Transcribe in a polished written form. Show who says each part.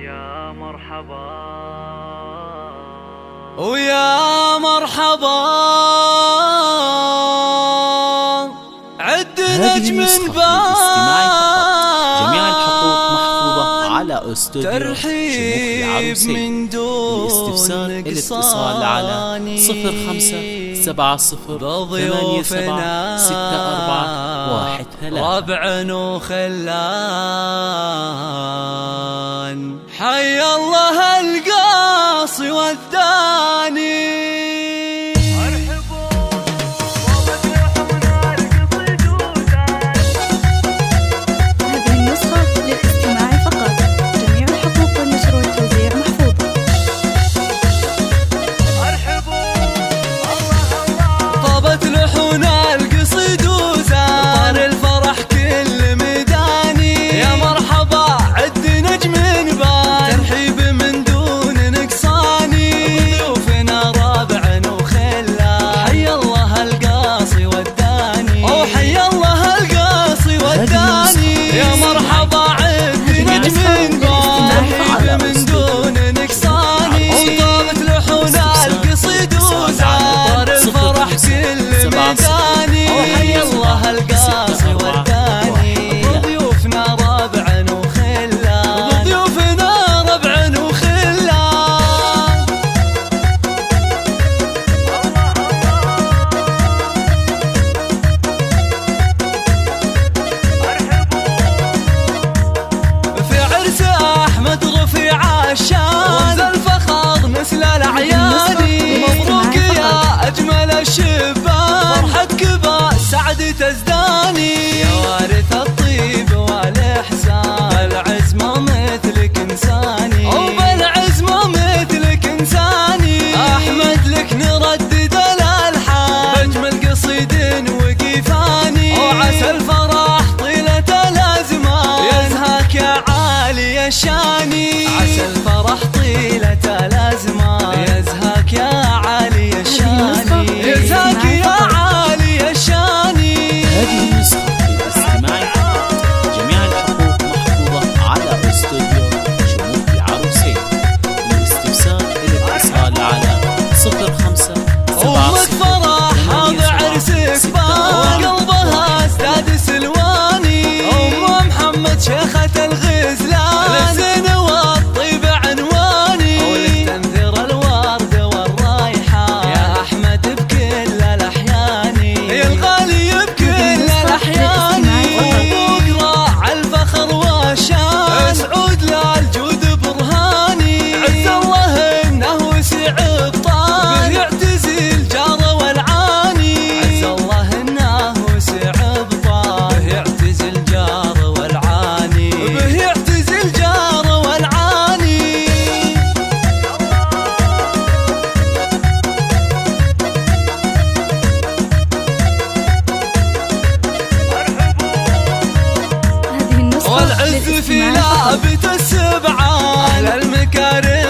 Speaker 1: يا مرحبا
Speaker 2: ويا مرحبا عد نجم
Speaker 3: جميع الحقوق محفوظة على استوديو
Speaker 2: ترحيب من دون
Speaker 3: لاستفسار الاتصال على 0570806413
Speaker 2: ربع وخلان. حي الله القاصي والثاني عشان الفخر مثل الأعياني. مبروك يا أجمل الشبان فرحتك بسعد تزداني. يا وارث الطيب والإحسان بالعزمة مثلك إنساني وبالعزمة مثلك إنساني. أحمد لك نردد الألحان بأجمل قصيد وقيفاني. وعسى الفرح طيلة الأزمان يزهاك يا عالي الشاني. عسى الفرح طيلة الأزمان يزهاك يا عالي الشاني. يزهاك يا عالي الشاني.
Speaker 3: هذه النسخة للاستماع فقط. جميع الحقوق محفوظة على استوديو شموخ العروسين. للاستفسار الاتصال على 0570.
Speaker 2: أمك فرح هذا عرسك وقلبها ازداد سلواني. أم محمد شيخة الغزلان الزين والطيب عنواني. ولك تنثر الورد والرايحة يا أحمد بكل الأحيان. يا الغالي بكل الأحيان. أبوك راع الفخر والشان سعود للجود برهاني. عز الله إنه وسع بطان به يعتزي الجار والعاني. عز الله إنه وسع بطان به يعتزي الجار والعاني. به يعتزي الجار والعاني. والعز في لابة السبعة على المكارم